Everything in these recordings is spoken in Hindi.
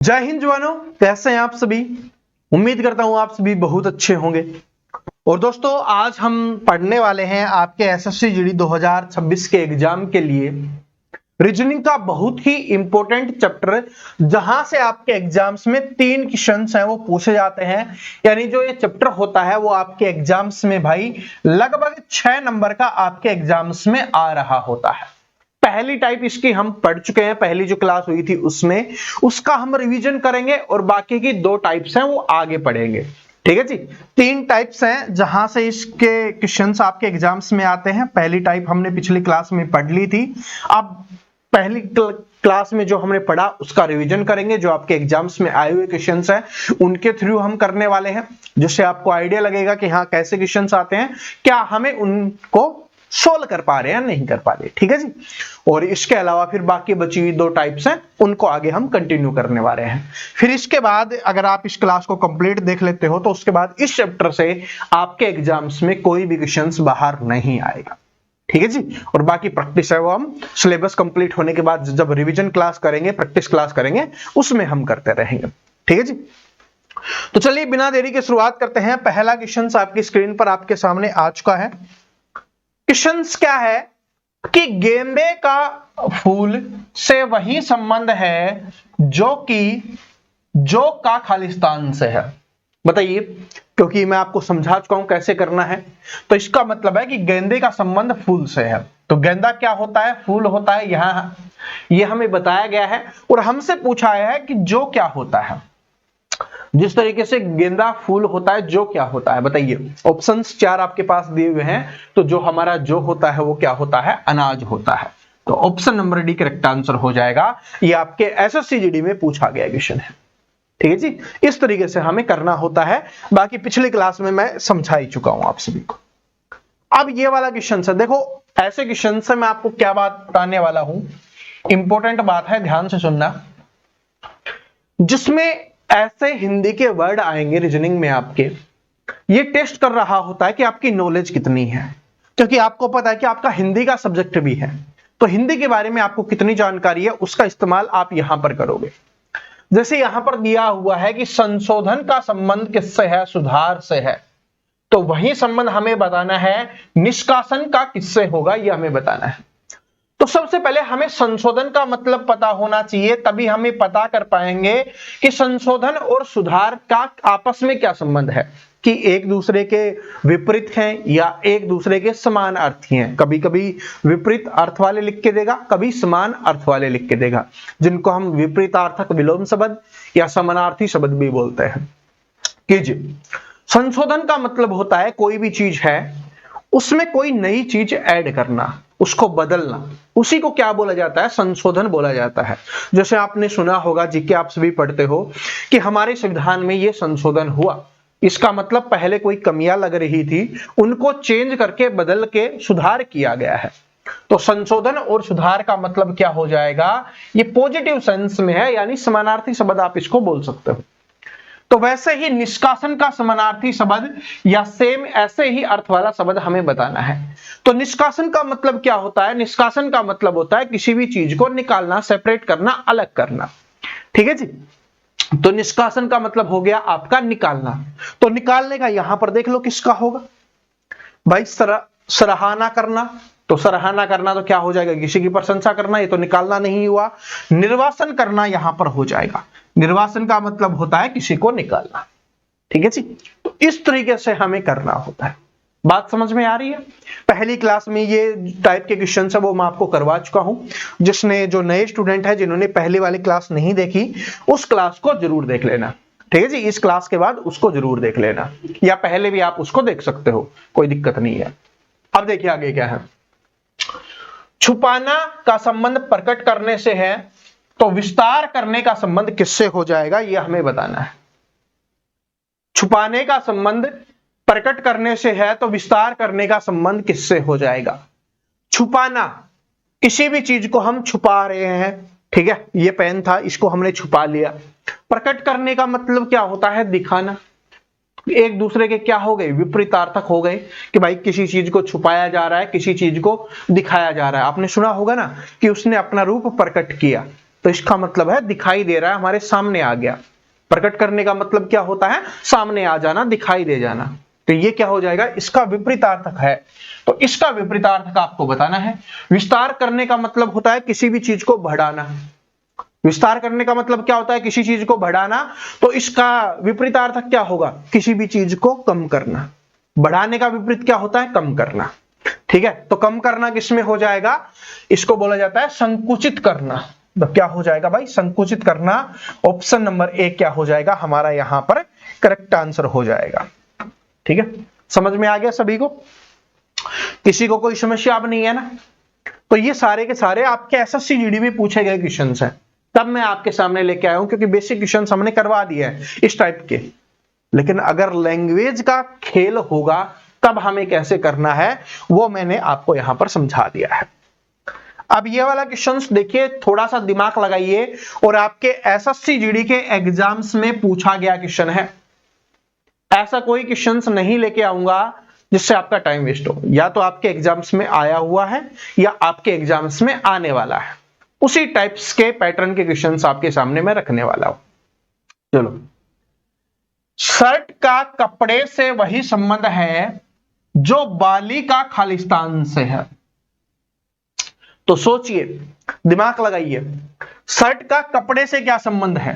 जय हिंद जवानों, कैसे हैं आप सभी। उम्मीद करता हूं आप सभी बहुत अच्छे होंगे। और दोस्तों, आज हम पढ़ने वाले हैं आपके एसएससी जीडी 2026 के एग्जाम के लिए रीजनिंग का बहुत ही इंपॉर्टेंट चैप्टर, जहां से आपके एग्जाम्स में 3 क्वेश्चंस हैं वो पूछे जाते हैं। यानी जो ये चैप्टर होता है वो आपके एग्जाम्स में भाई लगभग 6 नंबर का आपके एग्जाम्स में आ रहा होता है। पहली टाइप इसकी हम पढ़ चुके हैं, पहली जो क्लास हुई थी उसमें, उसका हम रिवीजन करेंगे और बाकी की 2 टाइप्स हैं वो आगे पढ़ेंगे। ठीक है जी। 3 टाइप्स हैं जहां से इसके क्वेश्चंस आपके एग्जाम्स में आते हैं। पहली टाइप हमने पिछली क्लास में पढ़ ली थी। अब पहली क्लास में जो हमने पढ़ा उसका रिवीजन करेंगे। जो आपके एग्जाम्स में आए हुए क्वेश्चंस हैं उनके थ्रू हम करने वाले हैं, जिससे आपको आइडिया लगेगा कि हाँ कैसे क्वेश्चंस आते हैं, क्या हमें उनको सोल्व कर पा रहे हैं नहीं कर पा रहे। ठीक है जी। और इसके अलावा फिर बाकी बची हुई 2 टाइप्स हैं उनको आगे हम कंटिन्यू करने वाले हैं। फिर इसके बाद अगर आप इस क्लास को कंप्लीट देख लेते हो तो उसके बाद इस चैप्टर से आपके एग्जाम्स में कोई भी क्वेश्चंस बाहर नहीं आएगा। ठीक है जी। और बाकी प्रैक्टिस है वो हम सिलेबस कंप्लीट होने के बाद जब रिवीजन क्लास करेंगे, प्रैक्टिस क्लास करेंगे, उसमें हम करते रहेंगे। ठीक है जी। तो चलिए बिना देरी के शुरुआत करते हैं। पहला क्वेश्चन आपकी स्क्रीन पर आपके सामने आ चुका है। क्वेश्चंस क्या है कि गेंदे का फूल से वही संबंध है जो कि जो का खालिस्तान से है। बताइए, क्योंकि मैं आपको समझा चुका हूं कैसे करना है। तो इसका मतलब है कि गेंदे का संबंध फूल से है। तो गेंदा क्या होता है? फूल होता है। यहां ये हमें बताया गया है और हमसे पूछा है कि जो क्या होता है। जिस तरीके से गेंदा फूल होता है, जो क्या होता है बताइए। ऑप्शंस 4 आपके पास दिए हुए हैं। तो जो हमारा जो होता है वो क्या होता है? अनाज होता है। तो option number D correct answer हो जाएगा। ये आपके एसएससी जीडी में पूछा गया क्वेश्चन है। ठीक है जी। इस तरीके से हमें करना होता है। बाकी पिछली क्लास में मैं समझा ही चुका हूं आप सभी को। अब ये वाला क्वेश्चन है, देखो ऐसे क्वेश्चन से मैं आपको क्या बात बताने वाला हूं, इंपॉर्टेंट बात है, ध्यान से सुनना। जिसमें ऐसे हिंदी के वर्ड आएंगे रीजनिंग में आपके, ये टेस्ट कर रहा होता है कि आपकी नॉलेज कितनी है। क्योंकि आपको पता है कि आपका हिंदी का सब्जेक्ट भी है, तो हिंदी के बारे में आपको कितनी जानकारी है उसका इस्तेमाल आप यहां पर करोगे। जैसे यहां पर दिया हुआ है कि संशोधन का संबंध किससे है? सुधार से है। तो वही संबंध हमें बताना है। निष्कासन का किससे होगा ये हमें बताना है। तो सबसे पहले हमें संशोधन का मतलब पता होना चाहिए, तभी हमें पता कर पाएंगे कि संशोधन और सुधार का आपस में क्या संबंध है, कि एक दूसरे के विपरीत हैं या एक दूसरे के समान अर्थी हैं। कभी कभी विपरीत अर्थ वाले लिख के देगा, कभी समान अर्थ वाले लिख के देगा, जिनको हम विपरीतार्थक विलोम शब्द या समानार्थी शब्द भी बोलते हैं। कीजिए, संशोधन का मतलब होता है कोई भी चीज है उसमें कोई नई चीज ऐड करना, उसको बदलना, उसी को क्या बोला जाता है? संशोधन बोला जाता है। जैसे आपने सुना होगा, जीके आप सभी पढ़ते हो, कि हमारे संविधान में ये संशोधन हुआ। इसका मतलब पहले कोई कमियां लग रही थी, उनको चेंज करके बदल के सुधार किया गया है। तो संशोधन और सुधार का मतलब क्या हो जाएगा? ये पॉजिटिव सेंस में है, यानी समानार्थी शब्द आप इसको बोल सकते हो। तो वैसे ही निष्कासन का समानार्थी शब्द या सेम ऐसे ही अर्थ वाला शब्द हमें बताना है। तो निष्कासन का मतलब क्या होता है? निष्कासन का मतलब होता है किसी भी चीज को निकालना, सेपरेट करना, अलग करना। ठीक है जी। तो निष्कासन का मतलब हो गया आपका निकालना। तो निकालने का यहां पर देख लो किसका होगा भाई? सराहना करना। तो सराहना करना तो क्या हो जाएगा? किसी की प्रशंसा करना। ये तो निकालना नहीं हुआ। निर्वासन करना यहां पर हो जाएगा। निर्वासन का मतलब होता है किसी को निकालना। ठीक है जी। तो इस तरीके से हमें करना होता है। बात समझ में आ रही है? पहली क्लास में ये टाइप के क्वेश्चन है वो मैं आपको करवा चुका हूं। जिसने, जो नए स्टूडेंट है जिन्होंने पहली वाली क्लास नहीं देखी, उस क्लास को जरूर देख लेना। ठीक है जी। इस क्लास के बाद उसको जरूर देख लेना, या पहले भी आप उसको देख सकते हो, कोई दिक्कत नहीं है। अब देखिए आगे क्या है। छुपाना का संबंध प्रकट करने से है, तो विस्तार करने का संबंध किससे हो जाएगा ये हमें बताना है। छुपाने का संबंध प्रकट करने से है, तो विस्तार करने का संबंध किससे हो जाएगा? छुपाना, किसी भी चीज को हम छुपा रहे हैं। ठीक है, ये पेन था, इसको हमने छुपा लिया। प्रकट करने का मतलब क्या होता है? दिखाना। एक दूसरे के क्या हो गए? विपरीतार्थक हो गए, कि भाई किसी चीज को छुपाया जा रहा है, किसी चीज को दिखाया जा रहा है। आपने सुना होगा ना कि उसने अपना रूप प्रकट किया। तो इसका मतलब है दिखाई दे रहा है, हमारे सामने आ गया। प्रकट करने का मतलब क्या होता है? सामने आ जाना, दिखाई दे जाना। तो ये क्या हो जाएगा? इसका विपरीतार्थक है। तो इसका विपरीतार्थक आपको बताना है। विस्तार करने का मतलब होता है किसी भी चीज को बढ़ाना। विस्तार करने का मतलब क्या होता है? किसी चीज को बढ़ाना। तो इसका विपरीतार्थक क्या होगा? किसी भी चीज को कम करना। बढ़ाने का विपरीत क्या होता है? कम करना। ठीक है, तो कम करना किसमें हो जाएगा? इसको बोला जाता है संकुचित करना। तो क्या हो जाएगा भाई? संकुचित करना। ऑप्शन नंबर ए क्या हो जाएगा हमारा यहां पर करेक्ट आंसर हो जाएगा। ठीक है, समझ में आ गया सभी को? किसी को कोई समस्या अब नहीं है ना? तो ये सारे के सारे आपके एसएससी जीडी में पूछे गए क्वेश्चंस हैं। तब मैं आपके सामने लेके आया हूं क्योंकि बेसिक क्वेश्चंस हमने करवा दिए हैं इस टाइप के। लेकिन अगर लैंग्वेज का खेल होगा तब हमें कैसे करना है वो मैंने आपको यहां पर समझा दिया है। अब ये वाला क्वेश्चंस देखिए, थोड़ा सा दिमाग लगाइए, और आपके एसएससी जीडी के एग्जाम्स में पूछा गया क्वेश्चन है। ऐसा कोई क्वेश्चंस नहीं लेके आऊंगा जिससे आपका टाइम वेस्ट हो। या तो आपके एग्जाम्स में आया हुआ है या आपके एग्जाम्स में आने वाला है, उसी टाइप्स के पैटर्न के क्वेश्चंस आपके सामने मैं रखने वाला हूं। चलो, शर्ट का कपड़े से वही संबंध है जो बाली का खालिस्तान से है। तो सोचिए, दिमाग लगाइए, शर्ट का कपड़े से क्या संबंध है?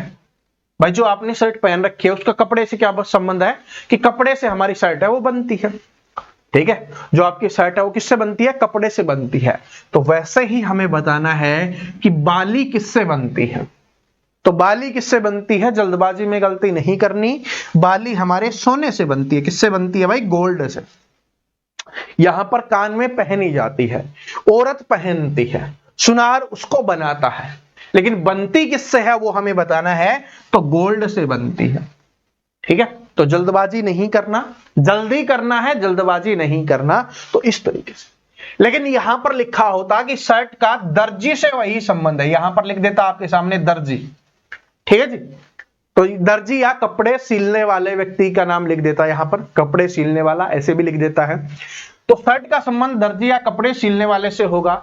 भाई जो आपने शर्ट पहन रखी है उसका कपड़े से क्या संबंध है? कि कपड़े से हमारी शर्ट है वो बनती है। ठीक है, जो आपकी शर्ट है वो किससे बनती है? कपड़े से बनती है। तो वैसे ही हमें बताना है कि बाली किससे बनती है। तो बाली किससे बनती है? जल्दबाजी में गलती नहीं करनी। बाली हमारे सोने से बनती है। किससे बनती है भाई? गोल्ड से। यहां पर कान में पहनी जाती है, औरत पहनती है, सुनार उसको बनाता है, लेकिन बनती किससे है वो हमें बताना है। तो गोल्ड से बनती है। ठीक है, तो जल्दबाजी नहीं करना, जल्दी करना है, जल्दबाजी नहीं करना। तो इस तरीके से। लेकिन यहां पर लिखा होता कि शर्ट का दर्जी से वही संबंध है, यहां पर लिख देता आपके सामने दर्जी। ठीक है जी, तो दर्जी या कपड़े सिलने वाले व्यक्ति का नाम लिख देता है, यहां पर कपड़े सिलने वाला ऐसे भी लिख देता है। तो शर्ट का संबंध दर्जी या कपड़े सिलने वाले से होगा।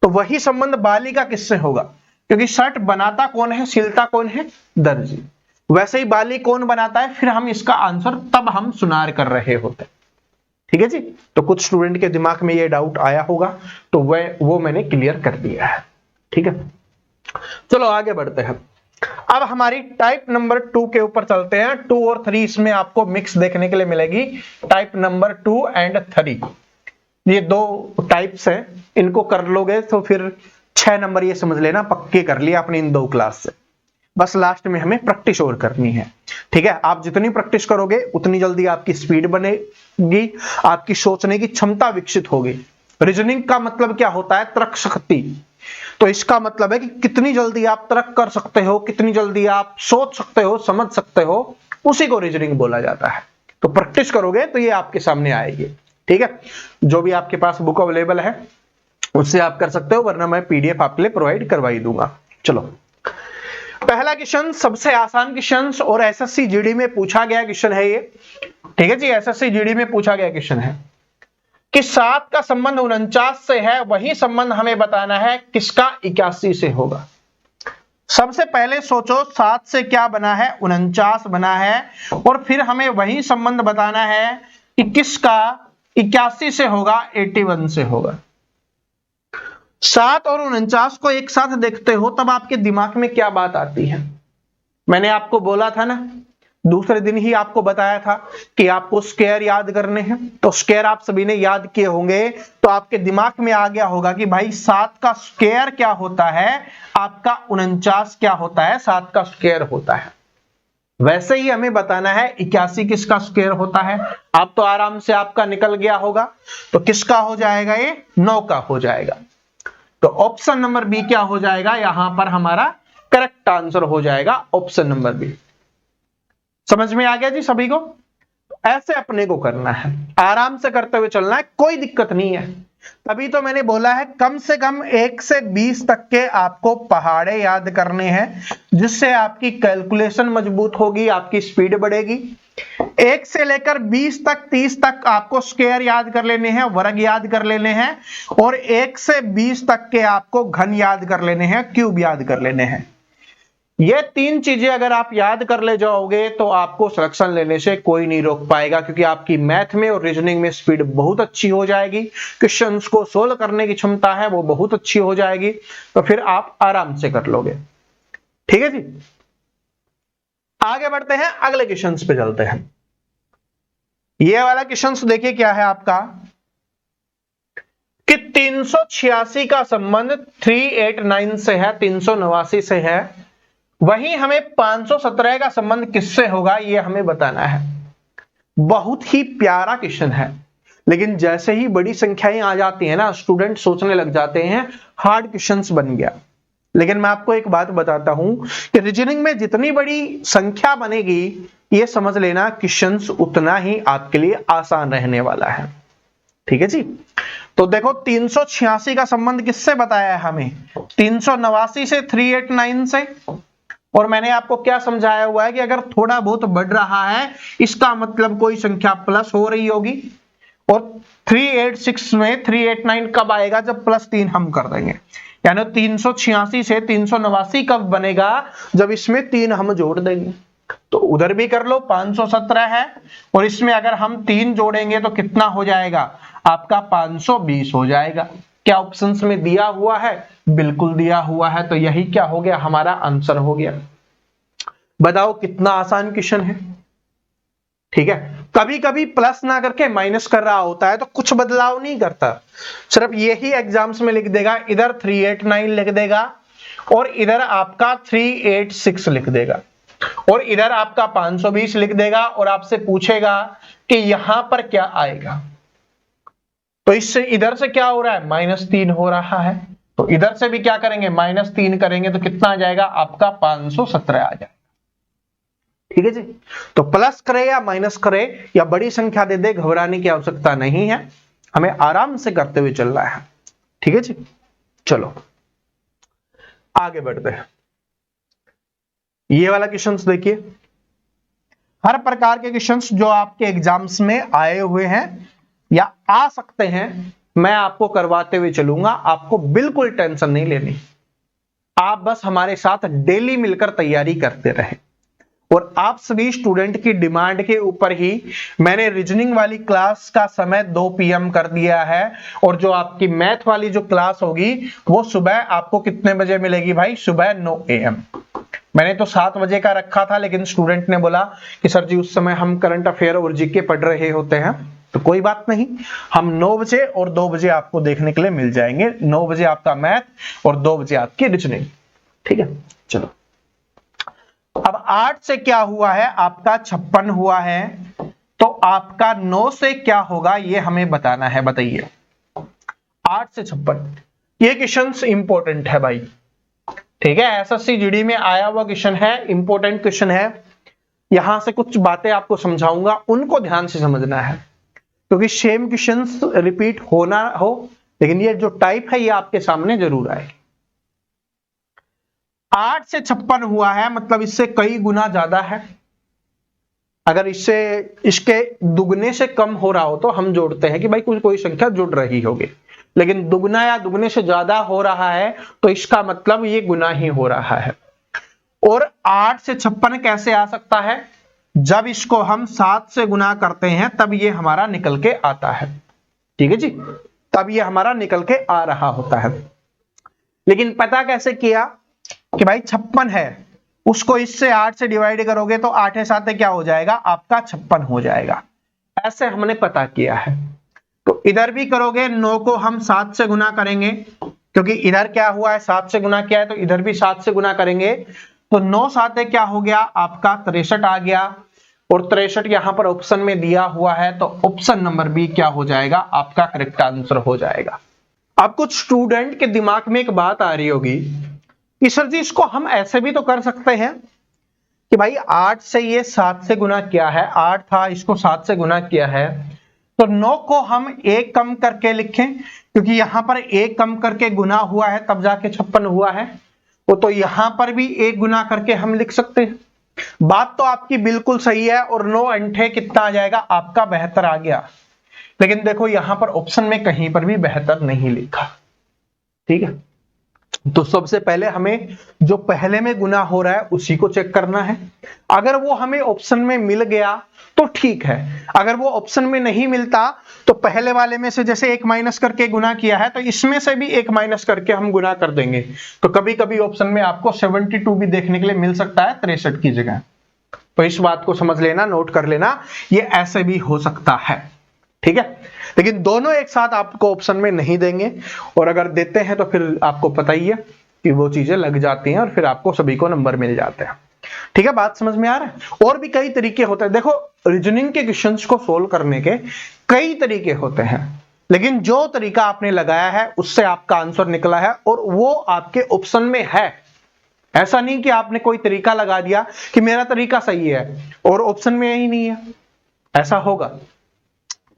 तो वही संबंध बाली का किससे होगा? क्योंकि शर्ट बनाता कौन है, सिलता कौन है? दर्जी। वैसे ही बाली कौन बनाता है? फिर हम इसका आंसर तब हम सुनार कर रहे होते। ठीक है जी, तो कुछ स्टूडेंट के दिमाग में ये डाउट आया होगा, तो वो मैंने क्लियर कर दिया है। ठीक है, चलो आगे बढ़ते हैं। अब हमारी टाइप नंबर 2 के ऊपर चलते हैं। 2 और 3 इसमें आपको मिक्स देखने के लिए मिलेगी। टाइप नंबर 2 एंड 3, ये दो टाइप्स हैं। इनको कर लोगे तो फिर 6 नंबर ये समझ लेना पक्के कर लिया अपनी इन 2 क्लास से। बस लास्ट में हमें प्रैक्टिस और करनी है। ठीक है, आप जितनी प्रैक्टिस करोगे उतनी जल्दी आपकी स्पीड बनेगी, आपकी सोचने की क्षमता विकसित होगी। रीजनिंग का मतलब क्या होता है? तर्क शक्ति। तो इसका मतलब है कि कितनी जल्दी आप तर्क कर सकते हो, कितनी जल्दी आप सोच सकते हो, समझ सकते हो, उसी को रीजनिंग बोला जाता है। तो प्रैक्टिस करोगे तो ये आपके सामने आएगी। ठीक है, जो भी आपके पास बुक अवेलेबल है उससे आप कर सकते हो, वरना मैं पीडीएफ आपके लिए प्रोवाइड करवाई दूंगा। चलो, पहला क्वेश्चन सबसे आसान क्वेश्चन और एसएससी जीडी में पूछा गया क्वेश्चन है ये। ठीक है जी, एसएससी जीडी में पूछा गया क्वेश्चन है कि 7 का संबंध 49 से है, वही संबंध हमें बताना है किसका 81 से होगा। सबसे पहले सोचो 7 से क्या बना है? 49 बना है, और फिर हमें वही संबंध बताना है कि किसका 81 से होगा, 81 से होगा। 7 और 49 को एक साथ देखते हो तब आपके दिमाग में क्या बात आती है? मैंने आपको बोला था ना, दूसरे दिन ही आपको बताया था कि आपको स्क्वायर याद करने हैं। तो स्क्वायर आप सभी ने याद किए होंगे, तो आपके दिमाग में आ गया होगा कि भाई 7 का स्क्वायर क्या होता है, आपका 49 क्या होता है, 7 का स्क्वायर होता है। वैसे ही हमें बताना है 81 किसका स्क्वायर होता है। आप तो आराम से आपका निकल गया होगा, तो किसका हो जाएगा? ये 9 का हो जाएगा। तो ऑप्शन नंबर बी क्या हो जाएगा? यहां पर हमारा करेक्ट आंसर हो जाएगा ऑप्शन नंबर बी। समझ में आ गया जी सभी को? ऐसे अपने को करना है, आराम से करते हुए चलना है, कोई दिक्कत नहीं है। तभी तो मैंने बोला है कम से कम 1 से 20 तक के आपको पहाड़े याद करने हैं, जिससे आपकी कैलकुलेशन मजबूत होगी, आपकी स्पीड बढ़ेगी। 1 से लेकर 20 तक 30 तक आपको स्क्वायर याद कर लेने हैं, वर्ग याद कर लेने हैं, और 1 से 20 तक के आपको घन याद कर लेने हैं, क्यूब याद कर लेने हैं। ये 3 चीजें अगर आप याद कर ले जाओगे तो आपको सिलेक्शन लेने से कोई नहीं रोक पाएगा, क्योंकि आपकी मैथ में और रीजनिंग में स्पीड बहुत अच्छी हो जाएगी, क्वेश्चंस को सोल्व करने की क्षमता है वो बहुत अच्छी हो जाएगी, तो फिर आप आराम से कर लोगे। ठीक है जी, आगे बढ़ते हैं, अगले क्वेश्चंस पे चलते हैं। ये वाला क्वेश्चंस देखिए क्या है आपका, कि 386 का संबंध 389 से है, 389 से है, वहीं हमें 517 का संबंध किससे होगा ये हमें बताना है। बहुत ही प्यारा क्वेश्चन है, लेकिन जैसे ही बड़ी संख्याएं आ जाती है ना, स्टूडेंट सोचने लग जाते हैं हार्ड क्वेश्चंस बन गया। लेकिन मैं आपको एक बात बताता हूं कि रीजनिंग में जितनी बड़ी संख्या बनेगी, ये समझ लेना क्वेश्चंस उतना ही आपके लिए आसान रहने वाला है। ठीक है जी, तो देखो 386 का संबंध किससे बताया है हमें, 389 से, 389 से, और मैंने आपको क्या समझाया हुआ है कि अगर थोड़ा बहुत बढ़ रहा है इसका मतलब कोई संख्या प्लस हो रही होगी, और 386 में 389 कब आएगा, जब +3 हम कर देंगे, यानी 386 से 389 कब बनेगा, जब इसमें 3 हम जोड़ देंगे। तो उधर भी कर लो, 517 है, और इसमें अगर हम 3 जोड़ेंगे तो कितना हो जाएगा आपका, 520 हो जाएगा। क्या ऑप्शंस में दिया हुआ है, बिल्कुल दिया हुआ है, तो यही क्या हो गया, हमारा आंसर हो गया। बताओ कितना आसान क्वेश्चन है। ठीक है, कभी कभी प्लस ना करके माइनस कर रहा होता है तो कुछ बदलाव नहीं करता, सिर्फ यही एग्जाम्स में लिख देगा, इधर 389 लिख देगा और इधर आपका 386 लिख देगा, और इधर आपका 520 लिख देगा, और आपसे पूछेगा कि यहां पर क्या आएगा, तो इससे इधर से क्या हो रहा है, -3 हो रहा है, तो इधर से भी क्या करेंगे, -3 करेंगे, तो कितना आ जाएगा आपका 517 आ जाएगा। ठीक है जी, तो प्लस करे या माइनस करे या बड़ी संख्या दे दे, घबराने की आवश्यकता नहीं है, हमें आराम से करते हुए चलना है। ठीक है जी, चलो आगे बढ़ते हैं। ये वाला क्वेश्चंस देखिए, हर प्रकार के क्वेश्चंस जो आपके एग्जाम्स में आए हुए हैं या आ सकते हैं, मैं आपको करवाते हुए चलूंगा, आपको बिल्कुल टेंशन नहीं लेनी, आप बस हमारे साथ डेली मिलकर तैयारी करते रहें। और आप सभी स्टूडेंट की डिमांड के ऊपर ही मैंने रीजनिंग वाली क्लास का समय 2 PM कर दिया है, और जो आपकी मैथ वाली जो क्लास होगी वो सुबह आपको कितने बजे मिलेगी भाई, सुबह 9 AM। मैंने तो 7 बजे का रखा था, लेकिन स्टूडेंट ने बोला कि सर जी उस समय हम करंट अफेयर और जीके पढ़ रहे होते हैं, तो कोई बात नहीं, हम 9 बजे और 2 बजे आपको देखने के लिए मिल जाएंगे। 9 बजे आपका मैथ और 2 बजे आपकी रीजनिंग। ठीक है, चलो अब 8 से क्या हुआ है आपका 56 हुआ है, तो आपका 9 से क्या होगा ये हमें बताना है। बताइए 8 से 56, ये क्वेश्चन इंपॉर्टेंट है भाई। ठीक है, एसएससी जीडी में आया हुआ क्वेश्चन है, इंपॉर्टेंट क्वेश्चन है। यहां से कुछ बातें आपको समझाऊंगा, उनको ध्यान से समझना है, क्योंकि सेम क्वेश्चंस रिपीट होना हो, लेकिन ये जो टाइप है ये आपके सामने जरूर आए। 8 से 56 हुआ है, मतलब इससे कई गुना ज्यादा है। अगर इससे इसके दुगने से कम हो रहा हो तो हम जोड़ते हैं कि भाई कोई संख्या जुड़ रही होगी, लेकिन दुगना या दुगने से ज्यादा हो रहा है तो इसका मतलब ये गुना ही हो रहा है। और 8 से 56 कैसे आ सकता है, जब इसको हम 7 से गुना करते हैं तब ये हमारा निकल के आता है। ठीक है जी, तब ये हमारा निकल के आ रहा होता है। लेकिन पता कैसे किया कि भाई 56 है, उसको इससे 8 से डिवाइड करोगे तो 8 7 क्या हो जाएगा आपका 56 हो जाएगा। ऐसे हमने पता किया है। तो इधर भी करोगे, 9 को हम 7 से गुना करेंगे, क्योंकि इधर क्या हुआ है 7 से गुना किया है, तो इधर भी 7 से गुना करेंगे, तो 9 7 क्या हो गया आपका 63 आ गया, और 63 यहां पर ऑप्शन में दिया हुआ है, तो ऑप्शन नंबर बी क्या हो जाएगा आपका करेक्ट आंसर हो जाएगा। अब कुछ स्टूडेंट के दिमाग में एक बात आ रही होगी कि सर जी इसको हम ऐसे भी तो कर सकते हैं कि भाई 8 से ये 7 से गुना किया है, 8 था इसको 7 से गुना किया है, तो 9 को हम 1 कम करके लिखें, क्योंकि यहां पर 1 कम करके गुना हुआ है तब जाके 56 हुआ है, वो तो यहां पर भी 1 गुना करके हम लिख सकते हैं। बात तो आपकी बिल्कुल सही है, और 9 अंठे कितना आ जाएगा आपका 72 आ गया। लेकिन देखो यहां पर ऑप्शन में कहीं पर भी 72 नहीं लिखा, ठीक है। तो सबसे पहले हमें जो पहले में गुना हो रहा है उसी को चेक करना है। अगर वो हमें ऑप्शन में मिल गया तो ठीक है, अगर वो ऑप्शन में नहीं मिलता तो पहले वाले में से जैसे 1 माइनस करके गुना किया है तो इसमें से भी 1 माइनस करके हम गुना कर देंगे। तो कभी कभी ऑप्शन में आपको 72 भी देखने के लिए मिल सकता है 63 की जगह। तो इस बात को समझ लेना, नोट कर लेना, ये ऐसे भी हो सकता है, ठीक है। लेकिन दोनों एक साथ आपको ऑप्शन में नहीं देंगे, और अगर देते हैं तो फिर आपको पता ही है कि वो चीजें लग जाती हैं और फिर आपको सभी को नंबर मिल जाते हैं, ठीक है। बात समझ में आ रहा है। और भी कई तरीके होते हैं, देखो रीजनिंग के क्वेश्चंस को सोल्व करने के कई तरीके होते हैं, लेकिन जो तरीका आपने लगाया है उससे आपका आंसर निकला है और वो आपके ऑप्शन में है। ऐसा नहीं कि आपने कोई तरीका लगा दिया कि मेरा तरीका सही है और ऑप्शन में ही नहीं है, ऐसा होगा।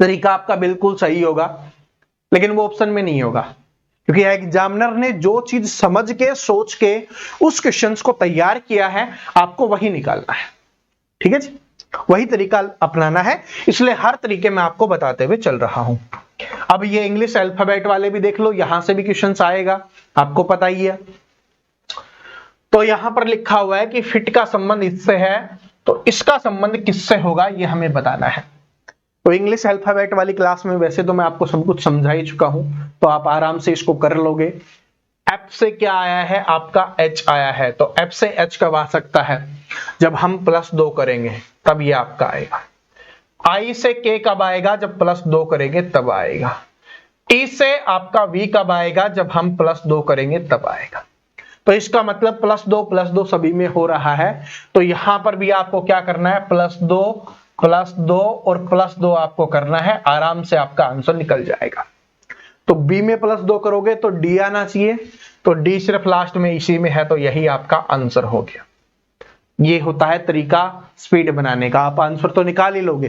तरीका आपका बिल्कुल सही होगा लेकिन वो ऑप्शन में नहीं होगा, क्योंकि एग्जामिनर ने जो चीज समझ के सोच के उस क्वेश्चंस को तैयार किया है आपको वही निकालना है, ठीक है जी, वही तरीका अपनाना है। इसलिए हर तरीके में आपको बताते हुए चल रहा हूं। अब ये इंग्लिश अल्फाबेट वाले भी देख लो, यहां से भी क्वेश्चंस आएगा, आपको पता ही है। तो यहां पर लिखा हुआ है कि फिट का संबंध इससे है, तो इसका संबंध किससे होगा ये हमें बताना है। तो इंग्लिश अल्फाबेट वाली क्लास में वैसे तो मैं आपको सब कुछ समझा ही चुका हूं, तो आप आराम से इसको कर लोगे। एफ से क्या आया है आपका एच आया है, तो एफ से एच कब आ सकता है, जब हम +2 करेंगे तब ये आपका आएगा। आई से के कब आएगा, जब +2 करेंगे तब आएगा। ई से आपका वी कब आएगा, जब हम +2 करेंगे तब आएगा। तो इसका मतलब +2 सभी में हो रहा है, तो यहां पर भी आपको क्या करना है, +2 और +2 आपको करना है, आराम से आपका आंसर निकल जाएगा। तो बी में +2 करोगे तो डी आना चाहिए, तो डी सिर्फ लास्ट में इसी में है, तो यही आपका आंसर हो गया। ये होता है तरीका स्पीड बनाने का, आप आंसर तो निकाल ही लोगे,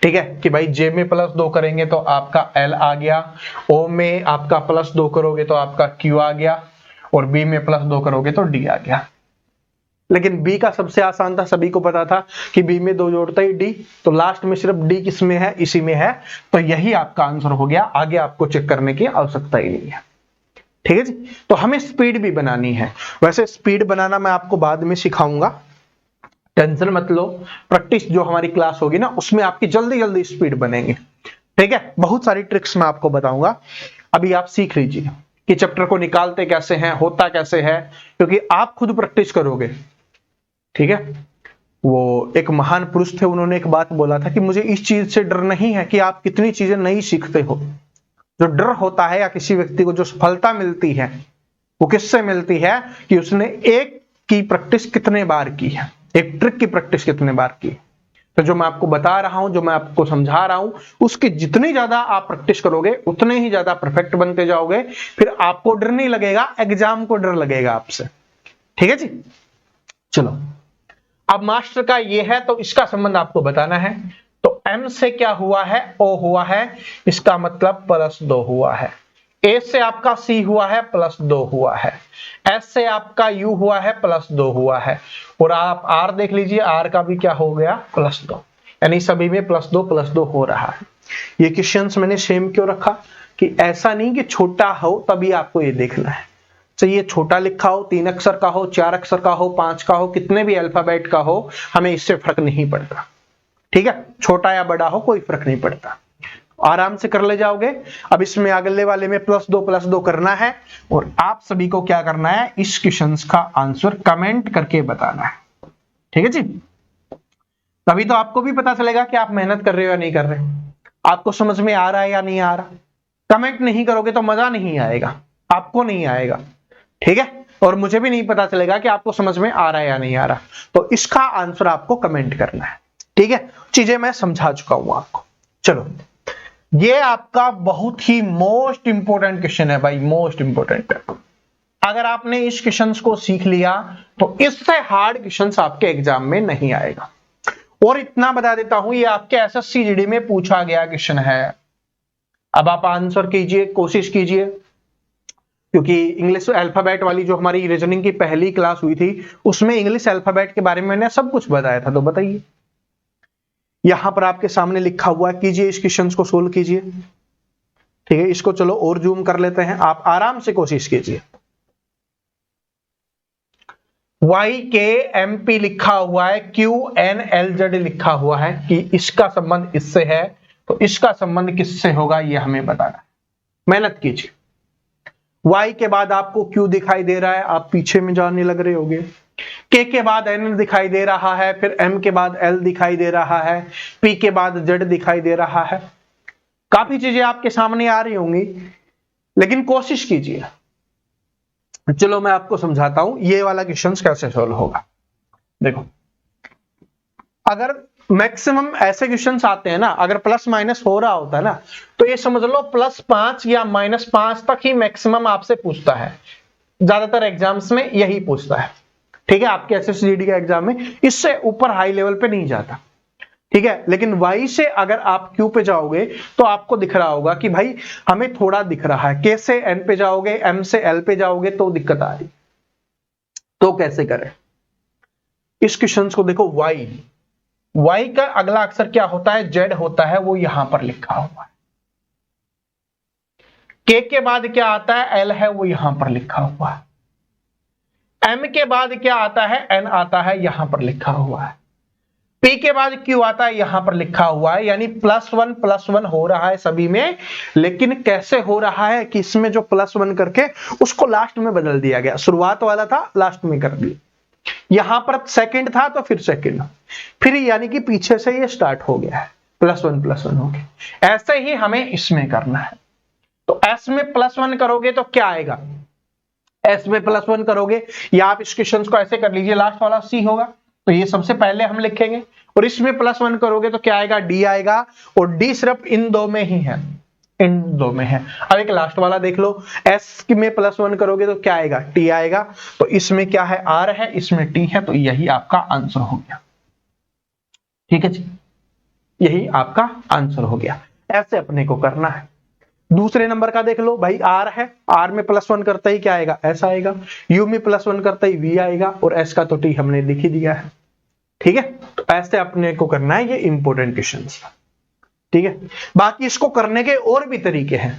ठीक है, कि भाई जे में +2 करेंगे तो आपका एल आ गया, ओ में आपका +2 करोगे तो आपका क्यू आ गया, और बी में +2 करोगे तो डी आ गया। लेकिन बी का सबसे आसान था, सभी को पता था कि बी में 2 जोड़ता ही डी, तो लास्ट में सिर्फ डी किस में है, इसी में है, तो यही आपका आंसर हो गया। आगे आपको चेक करने की आवश्यकता ही नहीं है, ठीक है जी। तो हमें स्पीड भी बनानी है, वैसे स्पीड बनाना मैं आपको बाद में सिखाऊंगा, टेंशन मत लो। प्रैक्टिस जो हमारी क्लास होगी ना उसमें आपकी जल्दी जल्दी स्पीड बनेंगे, ठीक है। बहुत सारी ट्रिक्स मैं आपको बताऊंगा, अभी आप सीख लीजिए कि चैप्टर को निकालते कैसे हैं, होता कैसे है, क्योंकि आप खुद प्रैक्टिस करोगे, ठीक है। वो एक महान पुरुष थे, उन्होंने एक बात बोला था कि मुझे इस चीज से डर नहीं है कि आप कितनी चीजें नहीं सीखते हो, जो डर होता है या किसी व्यक्ति को जो सफलता मिलती है वो किससे मिलती है, कि उसने एक की प्रैक्टिस कितने बार की है, एक ट्रिक की प्रैक्टिस कितने बार की। तो जो मैं आपको बता रहा हूं, जो मैं आपको समझा रहा हूं, उसकी जितनी ज्यादा आप प्रैक्टिस करोगे उतने ही ज्यादा परफेक्ट बनते जाओगे, फिर आपको डर नहीं लगेगा, एग्जाम को डर लगेगा आपसे, ठीक है जी। चलो अब मास्टर का ये है, तो इसका संबंध आपको बताना है। तो एम से क्या हुआ है, ओ हुआ है, इसका मतलब +2 हुआ है। ए से आपका सी हुआ है, +2 हुआ है। एस से आपका यू हुआ है, +2 हुआ है। और आप आर देख लीजिए, आर का भी क्या हो गया, +2, यानी सभी में +2 हो रहा है। ये क्वेश्चंस मैंने सेम क्यों रखा, कि ऐसा नहीं कि छोटा हो तभी आपको ये देखना है, चाहिए छोटा लिखा हो, 3 अक्षर का हो, 4 अक्षर का हो, 5 का हो, कितने भी अल्फाबेट का हो, हमें इससे फर्क नहीं पड़ता, ठीक है। छोटा या बड़ा हो कोई फर्क नहीं पड़ता, आराम से कर ले जाओगे। अब इसमें अगले वाले में +2 करना है, और आप सभी को क्या करना है, इस क्वेश्चन का आंसर कमेंट करके बताना है, ठीक है जी। तभी तो आपको भी पता चलेगा कि आप मेहनत कर रहे हो या नहीं कर रहे, आपको समझ में आ रहा है या नहीं आ रहा। कमेंट नहीं करोगे तो मजा नहीं आएगा, आपको नहीं आएगा, ठीक है, और मुझे भी नहीं पता चलेगा कि आपको समझ में आ रहा है या नहीं आ रहा। तो इसका आंसर आपको कमेंट करना है, ठीक है। चीजें मैं समझा चुका हूं आपको। चलो ये आपका बहुत ही मोस्ट इंपोर्टेंट क्वेश्चन है भाई, मोस्ट इंपोर्टेंट है। अगर आपने इस क्वेश्चंस को सीख लिया तो इससे हार्ड क्वेश्चंस आपके एग्जाम में नहीं आएगा। और इतना बता देता हूं, ये आपके एसएससी जीडी में पूछा गया क्वेश्चन है। अब आप आंसर कीजिए, कोशिश कीजिए, क्योंकि इंग्लिश अल्फाबेट वाली जो हमारी रीजनिंग की पहली क्लास हुई थी उसमें इंग्लिश अल्फाबेट के बारे में मैंने सब कुछ बताया था। तो बताइए, यहां पर आपके सामने लिखा हुआ है, कीजिए इस क्वेश्चन को सोल्व कीजिए। ठीक है, इसको चलो और जूम कर लेते हैं, आप आराम से कोशिश कीजिए। YKMP लिखा हुआ है, QNLZ लिखा हुआ है कि इसका संबंध इससे है, तो इसका संबंध किससे होगा ये हमें बताना है। मेहनत कीजिए। Y के बाद आपको Q दिखाई दे रहा है, आप पीछे में जाने लग रहे होंगे। K के बाद N दिखाई दे रहा है, फिर M के बाद L दिखाई दे रहा है, P के बाद Z दिखाई दे रहा है। काफी चीजें आपके सामने आ रही होंगी, लेकिन कोशिश कीजिए। चलो मैं आपको समझाता हूं ये वाला क्वेश्चन कैसे सोल्व होगा। देखो, अगर मैक्सिमम ऐसे क्वेश्चंस आते हैं ना, अगर प्लस माइनस हो रहा होता है ना, तो ये समझ लो +5 या -5 तक ही मैक्सिमम आपसे पूछता है। ज्यादातर एग्जाम्स में यही पूछता है। ठीक है, आपके एसएससी के एग्जाम में इससे ऊपर हाई लेवल पे नहीं जाता। ठीक है, लेकिन Y से अगर आप Q पे जाओगे तो आपको दिख रहा होगा कि भाई हमें थोड़ा दिख रहा है। K से N पे जाओगे, M से L पे जाओगे तो दिक्कत आ रही। तो कैसे करें इस क्वेश्चन को? देखो, Y का अगला अक्षर क्या होता है? Z होता है, वो यहां पर लिखा हुआ है। K के बाद क्या आता है? L है, वो यहां पर लिखा हुआ है। M के बाद क्या आता है? N आता है, यहां पर लिखा हुआ है। P के बाद Q आता है, यहां पर लिखा हुआ है। यानी +1 हो रहा है सभी में, लेकिन कैसे हो रहा है कि इसमें जो +1 करके उसको लास्ट में बदल दिया गया। शुरुआत वाला था, लास्ट में कर दिया। यहां पर सेकंड था तो फिर सेकंड, फिर यानी कि पीछे से ये स्टार्ट हो गया है, +1 हो गया। ऐसे ही हमें इसमें करना है। तो S में +1 करोगे तो क्या आएगा? S में +1 करोगे, या आप इस क्वेश्चन को ऐसे कर लीजिए, लास्ट वाला C होगा, तो ये सबसे पहले हम लिखेंगे। और इसमें +1 करोगे तो क्या आएगा? D आएगा, और D सिर्फ इन दो में ही है, इन दो में है। अब एक लास्ट वाला देख लो, S में +1 करोगे तो क्या आएगा? T आएगा। तो इसमें क्या है? R है, इसमें T है, तो यही आपका आंसर हो गया। ठीक है जी, यही आपका आंसर हो गया। ऐसे अपने को करना है। दूसरे नंबर का देख लो भाई, R है, R में +1 करते ही क्या आएगा? S आएगा। U में +1 करते ही V आएगा, और S का तो T हमने लिख ही दिया है। ठीक है, तो ऐसे अपने को करना है, ये इंपॉर्टेंट क्वेश्चन। ठीक है, बाकी इसको करने के और भी तरीके हैं।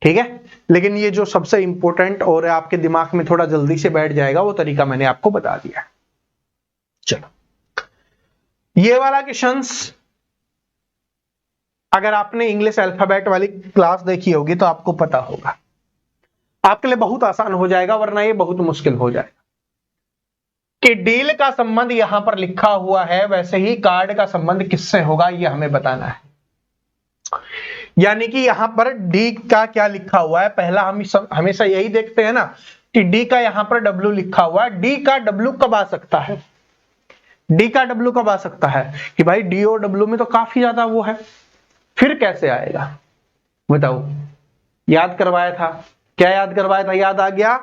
ठीक है, लेकिन ये जो सबसे इंपॉर्टेंट और आपके दिमाग में थोड़ा जल्दी से बैठ जाएगा वो तरीका मैंने आपको बता दिया। चलो, ये वाला क्वेश्चन अगर आपने इंग्लिश अल्फाबेट वाली क्लास देखी होगी तो आपको पता होगा, आपके लिए बहुत आसान हो जाएगा, वरना ये बहुत मुश्किल हो जाएगा। कि डील का संबंध यहां पर लिखा हुआ है, वैसे ही कार्ड का संबंध किससे होगा ये हमें बताना है। यानी कि यहां पर डी का क्या लिखा हुआ है, पहला हम हमेशा यही देखते हैं ना कि डी का यहां पर डब्ल्यू लिखा हुआ है। डी का डब्ल्यू कब आ सकता है? डी का डब्ल्यू कब आ सकता है कि भाई डी और डब्ल्यू में तो काफी ज्यादा वो है, फिर कैसे आएगा बताओ? याद करवाया था, क्या याद करवाया था? याद आ गया।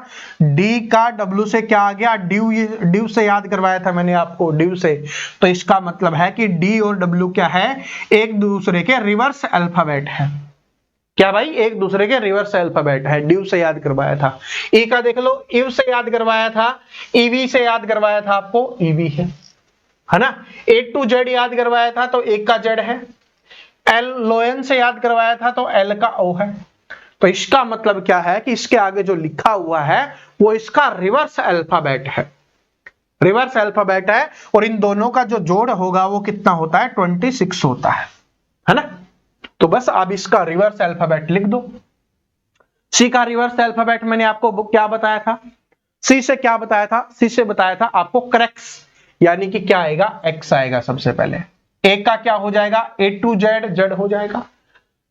डी का डब्ल्यू से क्या आ गया? ड्यू से याद करवाया था मैंने आपको, ड्यू से। तो इसका मतलब है कि डी और डब्ल्यू क्या है? एक दूसरे के रिवर्स अल्फाबेट है। क्या भाई? एक दूसरे के रिवर्स अल्फाबेट है। ड्यू से याद करवाया था। ई का देख लो, इव से याद करवाया था, ईवी से याद करवाया था आपको, ईवी है ना। ए टू जेड याद करवाया था तो एक का जेड है। एल लोएन से याद करवाया था तो एल का ओ है। तो इसका मतलब क्या है कि इसके आगे जो लिखा हुआ है वो इसका रिवर्स अल्फाबेट है, रिवर्स अल्फाबेट है। और इन दोनों का जो जोड़ होगा वो कितना होता है? 26 होता है ना। तो बस आप इसका रिवर्स अल्फाबेट लिख दो। सी का रिवर्स अल्फाबेट मैंने आपको क्या बताया था? सी से क्या बताया था? सी से बताया था आपको करेक्स, यानी कि क्या आएगा? एक्स आएगा सबसे पहले। ए का क्या हो जाएगा? ए टू जेड, जेड हो जाएगा।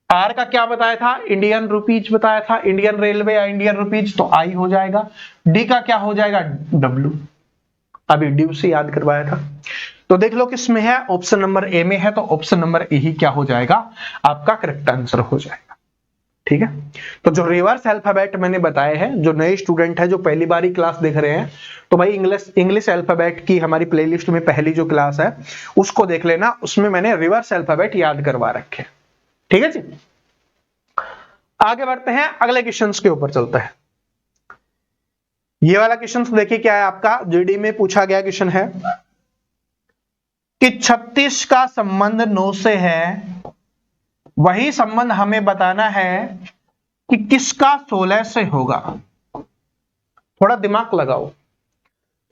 आर का क्या बताया था? इंडियन रुपीज बताया था, इंडियन रेलवे या इंडियन रुपीज, तो आई हो जाएगा। डी का क्या हो जाएगा? डब्ल्यू, अभी ड्यू से याद करवाया था। तो देख लो किसमें है? ऑप्शन नंबर ए में है, तो ऑप्शन नंबर ए ही क्या हो जाएगा? आपका करेक्ट आंसर हो जाएगा। ठीक है। तो जो रिवर्स अल्फाबेट मैंने बताए हैं, जो नए स्टूडेंट है जो पहली बार ही क्लास देख रहे हैं, तो भाई इंग्लिश अल्फाबेट की हमारी प्लेलिस्ट में पहली जो क्लास है उसको देख लेना, उसमें मैंने रिवर्स अल्फाबेट याद करवा रखे। ठीक है जी। आगे बढ़ते हैं, अगले क्वेश्चंस के ऊपर चलते हैं। ये वाला क्वेश्चन देखिए क्या है आपका, जीडी में पूछा गया क्वेश्चन है कि 36 का संबंध 9 से है, वही संबंध हमें बताना है कि किसका 16 से होगा। थोड़ा दिमाग लगाओ,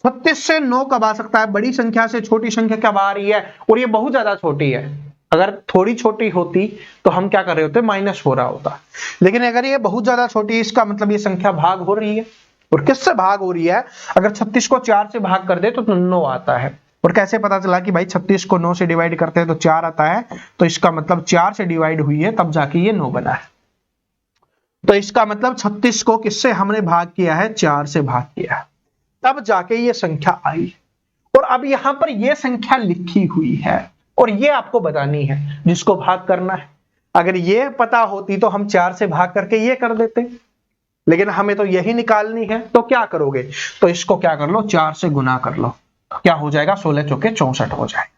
36 से 9 कब आ सकता है, बड़ी संख्या से छोटी संख्या कब आ रही है, और ये बहुत ज्यादा छोटी है। अगर थोड़ी छोटी होती तो हम क्या कर रहे होते, माइनस हो रहा होता, लेकिन अगर ये बहुत ज्यादा छोटी है, इसका मतलब ये संख्या भाग हो रही है। और किससे भाग हो रही है, अगर 36 को 4 से भाग कर दे तो 9 आता है। और कैसे पता चला कि भाई 36 को 9 से डिवाइड करते हैं तो 4 आता है, तो इसका मतलब 4 से डिवाइड हुई है तब जाके ये 9 बना है। तो इसका मतलब 36 को किससे हमने भाग किया है, 4 से भाग किया है, तब जाके ये संख्या आई। और अब यहां पर ये संख्या लिखी हुई है और ये आपको बतानी है जिसको भाग करना है। अगर ये पता होती तो हम 4 से भाग करके ये कर देते, लेकिन हमें तो यही निकालनी है। तो क्या करोगे, तो इसको क्या कर लो, 4 से गुना कर लो, क्या हो जाएगा, 16 चौके 64 हो जाएगा।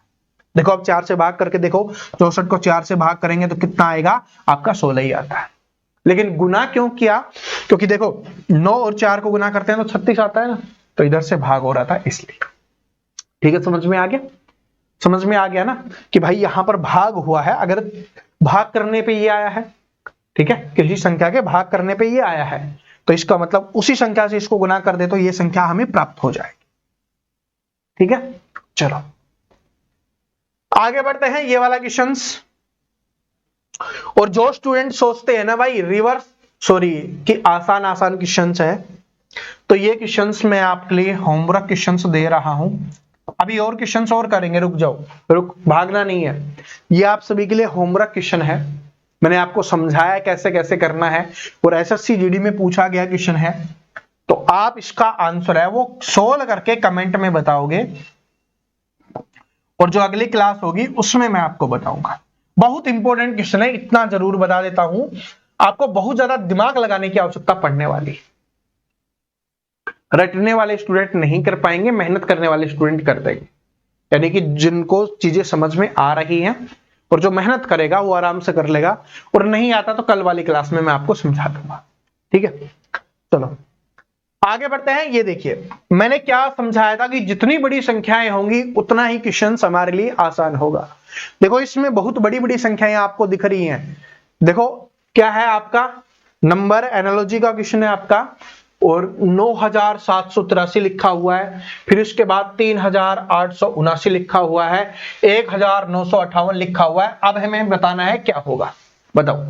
देखो अब 4 से भाग करके देखो, 64 को 4 से भाग करेंगे तो कितना आएगा, आपका 16 ही आता है। लेकिन गुना क्यों किया, क्योंकि देखो 9 और 4 को गुना करते हैं तो 36 आता है ना, तो इधर से भाग हो रहा था इसलिए। ठीक है, समझ में आ गया, समझ में आ गया ना कि भाई यहां पर भाग हुआ है, अगर भाग करने पे ये आया है, ठीक है, किसी संख्या के भाग करने पे ये आया है, तो इसका मतलब उसी संख्या से इसको गुना कर दे तो ये संख्या हमें प्राप्त हो जाएगी। ठीक है, चलो आगे बढ़ते हैं, ये वाला क्वेश्चन। और जो स्टूडेंट सोचते हैं ना भाई रिवर्स कि आसान आसान क्वेश्चंस है, तो ये क्वेश्चंस मैं आपके लिए होमवर्क क्वेश्चंस दे रहा हूं। अभी और क्वेश्चंस और करेंगे, रुक जाओ, भागना नहीं है। ये आप सभी के लिए होमवर्क क्वेश्चन है, मैंने आपको समझाया कैसे कैसे करना है, और एसएससी जीडी में पूछा गया क्वेश्चन है, तो आप इसका आंसर है वो सोल्व करके कमेंट में बताओगे, और जो अगली क्लास होगी उसमें मैं आपको बताऊंगा। बहुत इंपॉर्टेंट क्वेश्चन है, इतना जरूर बता देता हूं, आपको बहुत ज्यादा दिमाग लगाने की आवश्यकता पड़ने वाली। रटने वाले स्टूडेंट नहीं कर पाएंगे, मेहनत करने वाले स्टूडेंट कर देंगे। यानी कि जिनको चीजें समझ में आ रही हैं और जो मेहनत करेगा वो आराम से कर लेगा, और नहीं आता तो कल वाली क्लास में मैं आपको समझा दूंगा। ठीक है, चलो आगे बढ़ते हैं। ये देखिए मैंने क्या समझाया था कि जितनी बड़ी संख्याएं होंगी उतना ही क्वेश्चन हमारे लिए आसान होगा। देखो इसमें बहुत बड़ी बड़ी संख्याएं आपको दिख रही हैं। देखो क्या है, आपका नंबर एनालॉजी का क्वेश्चन है आपका, और 9783 लिखा हुआ है, फिर उसके बाद 3879 लिखा हुआ है, 1958 लिखा हुआ है। अब हमें बताना है क्या होगा, बताओ।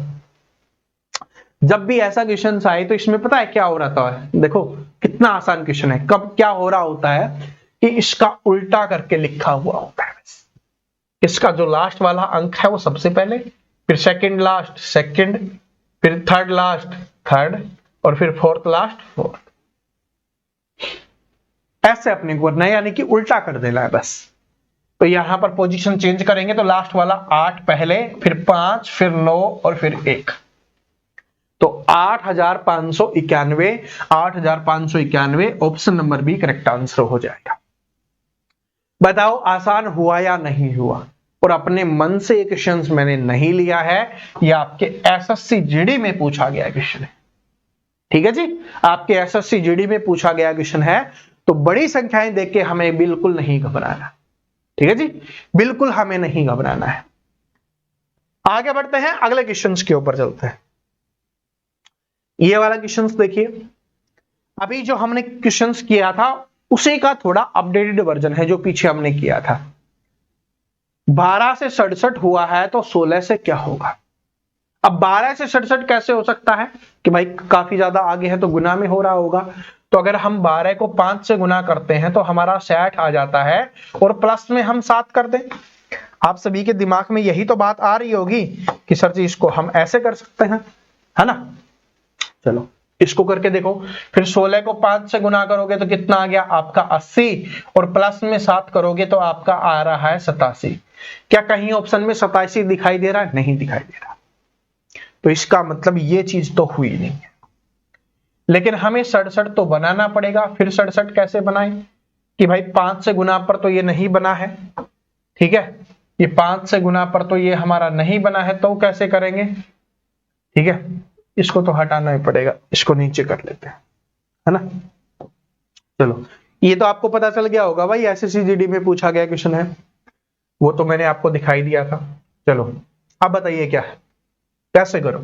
जब भी ऐसा क्वेश्चन आए तो इसमें पता है क्या हो रहा है, देखो कितना आसान क्वेश्चन है। कब क्या हो रहा होता है कि इसका उल्टा करके लिखा हुआ होता है, इसका जो लास्ट वाला अंक है वो सबसे पहले, फिर सेकंड लास्ट सेकंड, फिर थर्ड लास्ट थर्ड, और फिर फोर्थ लास्ट फोर्थ। ऐसे अपने को करना है, यानी कि उल्टा कर देना है बस। तो यहां पर पोजीशन चेंज करेंगे तो लास्ट वाला 8 पहले, फिर 5, फिर 9 और फिर 1, तो 8591, 8591 option number B correct answer हो जाएगा। बताओ आसान हुआ या नहीं हुआ। और अपने मन से ये क्वेश्चन मैंने नहीं लिया है, ये आपके एसएससी जीडी में पूछा गया क्वेश्चन है। ठीक है जी, आपके एसएससी जीडी में पूछा गया क्वेश्चन है, तो बड़ी संख्याएं देख के हमें बिल्कुल नहीं घबराना। ठीक है जी, बिल्कुल हमें नहीं घबराना है। आगे बढ़ते हैं, अगले क्वेश्चंस के ऊपर चलते हैं। ये वाला क्वेश्चंस देखिए, अभी जो हमने क्वेश्चंस किया था उसी का थोड़ा अपडेटेड वर्जन है जो पीछे हमने किया था। 12 से 67 हुआ है तो 16 से क्या होगा। अब 12 से 67 कैसे हो सकता है कि भाई काफी ज्यादा आगे है तो गुना में हो रहा होगा। तो अगर हम 12 को 5 से गुना करते हैं तो हमारा 60 आ जाता है, और प्लस में हम 7 कर दें। आप सभी के दिमाग में यही तो बात आ रही होगी कि सर जी इसको हम ऐसे कर सकते हैं, है ना। चलो इसको करके देखो, फिर 16 को 5 से गुना करोगे तो कितना आ गया आपका 80, और प्लस में 7 करोगे तो आपका आ रहा है 87। क्या कहीं ऑप्शन में 87 दिखाई दे रहा है? नहीं दिखाई दे रहा। तो इसका मतलब ये चीज तो हुई नहीं है। लेकिन हमें 67 तो बनाना पड़ेगा। फिर 67 कैसे बनाएं कि भाई 5 से गुना पर तो ये नहीं बना है, ठीक है, ये 5 से गुना पर तो ये हमारा नहीं बना है, तो कैसे करेंगे, ठीक है, इसको तो हटाना ही पड़ेगा, इसको नीचे कर लेते हैं, है ना। चलो, ये तो आपको पता चल गया होगा भाई, एसएससी जीडी में पूछा गया क्वेश्चन है, वो तो मैंने आपको दिखाई दिया था। चलो अब बताइए क्या है, कैसे करो।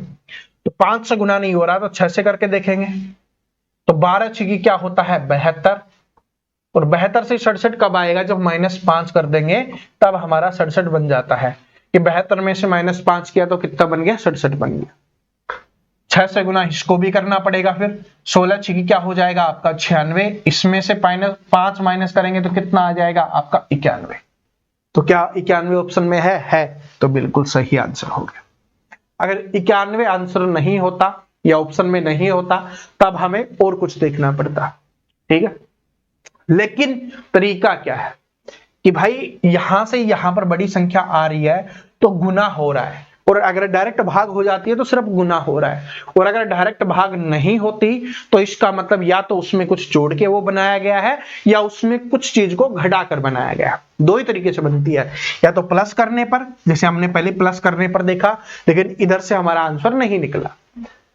तो 5 से गुना नहीं हो रहा तो 6 से करके देखेंगे। तो 12 छीकी क्या होता है 72, और 72 से 67 कब आएगा, जब -5 कर देंगे तब हमारा 67 बन जाता है। कि 72 में से -5 किया तो कितना बन गया, 67 बन गया। 6 से गुना इसको भी करना पड़ेगा। फिर 16 छीकी क्या हो जाएगा आपका 96, इसमें से 5 माइनस करेंगे तो कितना आ जाएगा आपका 91। तो क्या 91 ऑप्शन में है, तो बिल्कुल सही आंसर हो गया। अगर 91 आंसर नहीं होता या ऑप्शन में नहीं होता तब हमें और कुछ देखना पड़ता, ठीक है। लेकिन तरीका क्या है कि भाई यहां से यहां पर बड़ी संख्या आ रही है तो गुना हो रहा है, और अगर डायरेक्ट भाग हो जाती है तो सिर्फ गुना हो रहा है, और अगर डायरेक्ट भाग नहीं होती तो इसका मतलब या तो उसमें कुछ जोड़ के वो बनाया गया है या उसमें कुछ चीज को घटाकर बनाया गया है। दो ही तरीके से बनती है, या तो प्लस करने पर, जैसे हमने पहले प्लस करने पर देखा, लेकिन इधर से हमारा आंसर नहीं निकला।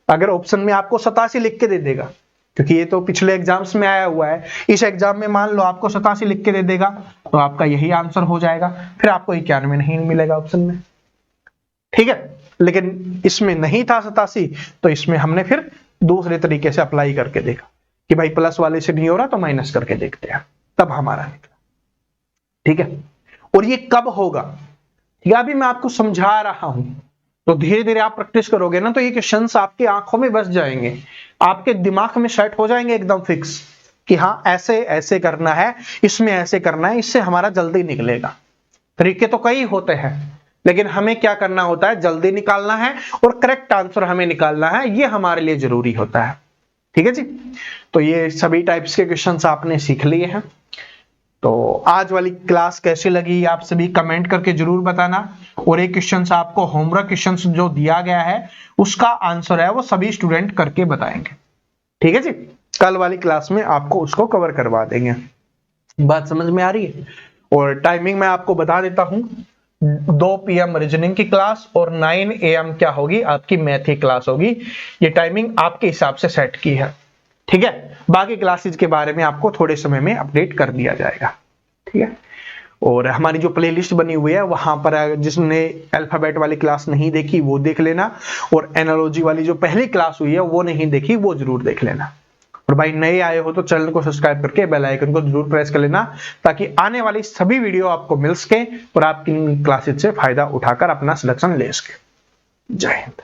अगर ऑप्शन में आपको 87 लिख के दे देगा, क्योंकि ये तो पिछले एग्जाम्स में आया हुआ है, इस एग्जाम में मान लो आपको 87 लिख के दे देगा तो आपका यही आंसर हो जाएगा, फिर आपको 91 नहीं मिलेगा ऑप्शन में, ठीक है। लेकिन इसमें नहीं था 87, तो इसमें हमने फिर दूसरे तरीके से अप्लाई करके देखा कि भाई प्लस वाले से नहीं हो रहा तो माइनस करके देखते हैं, तब हमारा निकला, ठीक है। और ये कब होगा, या भी मैं आपको समझा रहा हूं, तो धीरे धीरे आप प्रैक्टिस करोगे ना तो ये क्वेश्चंस आपकी आंखों में बस जाएंगे, आपके दिमाग में सेट हो जाएंगे एकदम फिक्स कि हाँ ऐसे ऐसे करना है, इसमें ऐसे करना है, इससे हमारा जल्दी निकलेगा। तरीके तो कई होते हैं, लेकिन हमें क्या करना होता है, जल्दी निकालना है और करेक्ट आंसर हमें निकालना है, ये हमारे लिए जरूरी होता है, ठीक है जी। तो ये सभी टाइप्स के क्वेश्चंस आपने सीख लिए हैं। तो आज वाली क्लास कैसी लगी आप सभी कमेंट करके जरूर बताना, और एक क्वेश्चन आपको होमवर्क क्वेश्चन जो दिया गया है उसका आंसर है वो सभी स्टूडेंट करके बताएंगे, ठीक है जी। कल वाली क्लास में आपको उसको कवर करवा देंगे। बात समझ में आ रही है। और टाइमिंग मैं आपको बता देता हूं, 2 PM रीजनिंग की क्लास और 9 AM क्या होगी आपकी मैथ की क्लास होगी। ये टाइमिंग आपके हिसाब से सेट की है, ठीक है। बाकी क्लासेस के बारे में आपको थोड़े समय में अपडेट कर दिया जाएगा, ठीक है। और हमारी जो प्लेलिस्ट बनी हुई है वहां पर जिसने अल्फाबेट वाली क्लास नहीं देखी वो देख लेना, और एनालॉजी वाली जो पहली क्लास हुई है वो नहीं देखी वो जरूर देख लेना। और भाई नए आए हो तो चैनल को सब्सक्राइब करके बेल आइकन को जरूर प्रेस कर लेना, ताकि आने वाली सभी वीडियो आपको मिल सके और आप इन क्लासेस से फायदा उठाकर अपना सिलेक्शन ले सके। जय हिंद।